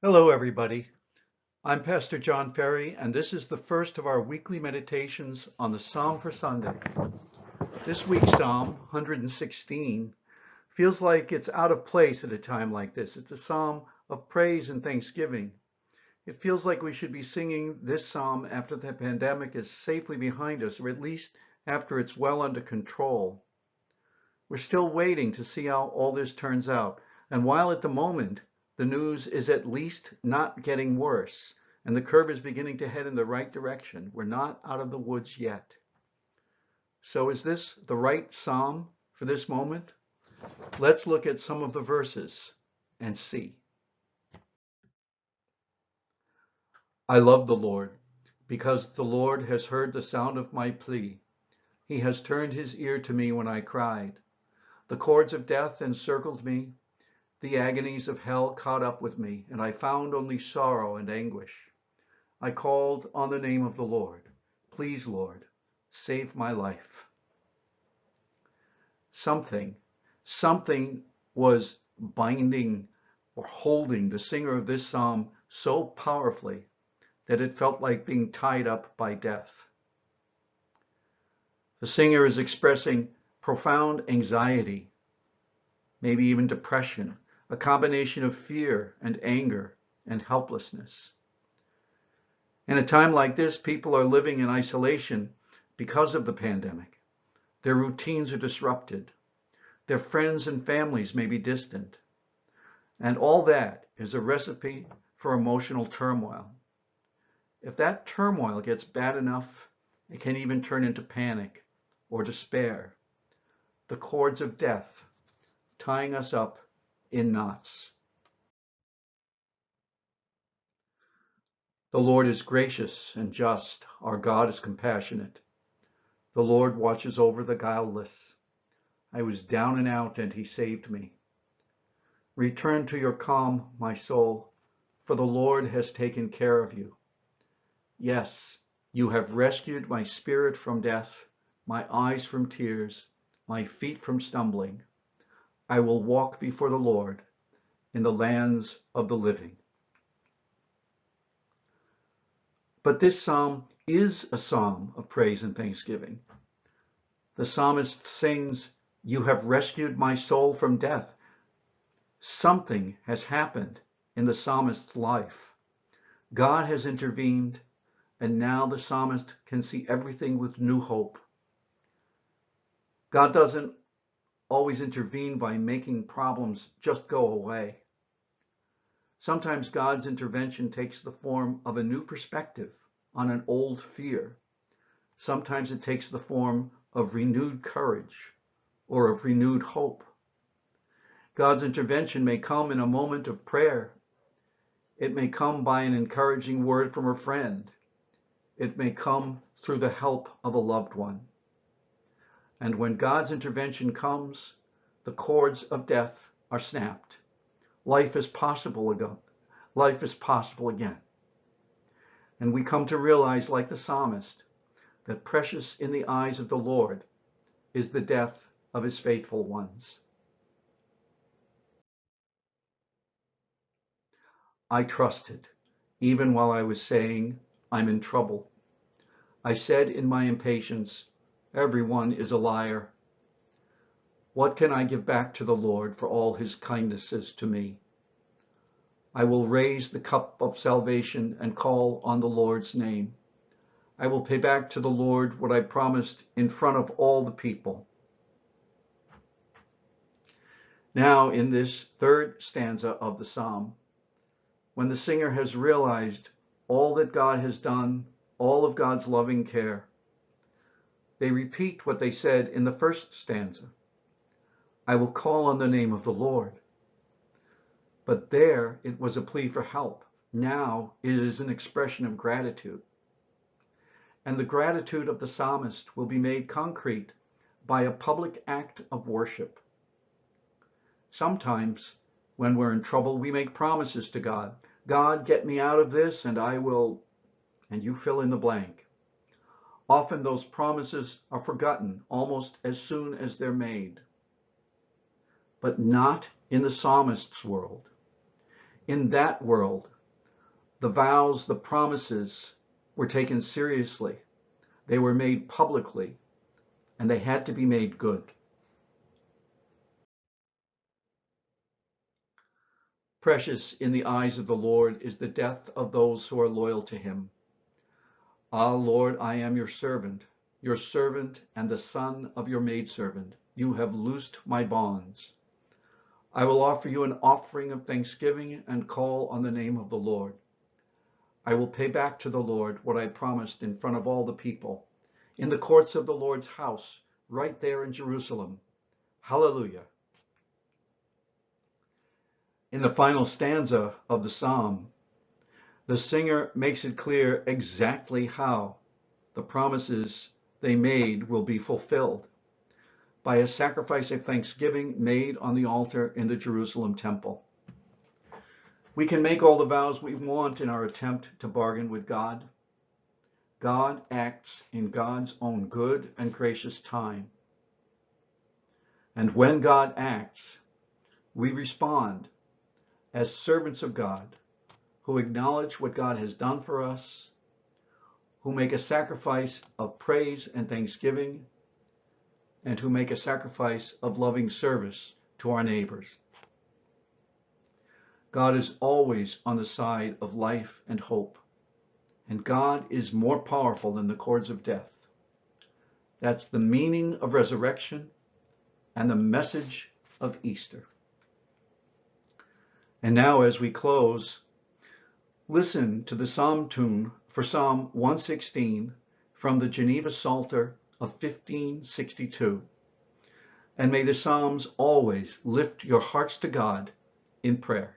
Hello, everybody. I'm Pastor John Ferry, and this is the first of our weekly meditations on the Psalm for Sunday. This week's Psalm, 116, feels like it's out of place at a time like this. It's a psalm of praise and thanksgiving. It feels like we should be singing this psalm after the pandemic is safely behind us, or at least after it's well under control. We're still waiting to see how all this turns out. And while at the moment, the news is at least not getting worse, and the curve is beginning to head in the right direction, we're not out of the woods yet. So is this the right psalm for this moment? Let's look at some of the verses and see. I love the Lord, because the Lord has heard the sound of my plea. He has turned his ear to me when I cried. The cords of death encircled me. The agonies of hell caught up with me, and I found only sorrow and anguish. I called on the name of the Lord. Please, Lord, save my life. Something was binding or holding the singer of this psalm so powerfully that it felt like being tied up by death. The singer is expressing profound anxiety, maybe even depression, a combination of fear and anger and helplessness. In a time like this, people are living in isolation because of the pandemic. Their routines are disrupted. Their friends and families may be distant. And all that is a recipe for emotional turmoil. If that turmoil gets bad enough, it can even turn into panic or despair. The cords of death tying us up in knots. The Lord is gracious and just. Our God is compassionate. The Lord watches over the guileless. I was down and out, and he saved me. Return to your calm, my soul, for the Lord has taken care of you. Yes, you have rescued my spirit from death, my eyes from tears, my feet from stumbling. I will walk before the Lord in the lands of the living. But this psalm is a psalm of praise and thanksgiving. The psalmist sings, "You have rescued my soul from death." Something has happened in the psalmist's life. God has intervened, and now the psalmist can see everything with new hope. God doesn't always intervene by making problems just go away. Sometimes God's intervention takes the form of a new perspective on an old fear. Sometimes it takes the form of renewed courage or of renewed hope. God's intervention may come in a moment of prayer. It may come by an encouraging word from a friend. It may come through the help of a loved one. And when God's intervention comes, the cords of death are snapped. Life is possible again. Life is possible again. And we come to realize, like the psalmist, that precious in the eyes of the Lord is the death of his faithful ones. I trusted, even while I was saying, I'm in trouble. I said in my impatience, everyone is a liar. What can I give back to the Lord for all his kindnesses to me? I will raise the cup of salvation and call on the Lord's name. I will pay back to the Lord what I promised in front of all the people. Now, in this third stanza of the psalm, when the singer has realized all that God has done, all of God's loving care, they repeat what they said in the first stanza. I will call on the name of the Lord. But there it was a plea for help. Now it is an expression of gratitude. And the gratitude of the psalmist will be made concrete by a public act of worship. Sometimes when we're in trouble, we make promises to God. God, get me out of this and I will, and you fill in the blank. Often those promises are forgotten almost as soon as they're made. But not in the psalmist's world. In that world, the vows, the promises were taken seriously. They were made publicly, and they had to be made good. Precious in the eyes of the Lord is the death of those who are loyal to him. Ah, Lord, I am your servant and the son of your maidservant. You have loosed my bonds. I will offer you an offering of thanksgiving and call on the name of the Lord. I will pay back to the Lord what I promised in front of all the people, in the courts of the Lord's house, right there in Jerusalem. Hallelujah. In the final stanza of the psalm, the singer makes it clear exactly how the promises they made will be fulfilled by a sacrifice of thanksgiving made on the altar in the Jerusalem temple. We can make all the vows we want in our attempt to bargain with God. God acts in God's own good and gracious time. And when God acts, we respond as servants of God who acknowledge what God has done for us, who make a sacrifice of praise and thanksgiving, and who make a sacrifice of loving service to our neighbors. God is always on the side of life and hope, and God is more powerful than the cords of death. That's the meaning of resurrection and the message of Easter. And now, as we close, listen to the psalm tune for Psalm 116 from the Geneva Psalter of 1562. And may the Psalms always lift your hearts to God in prayer.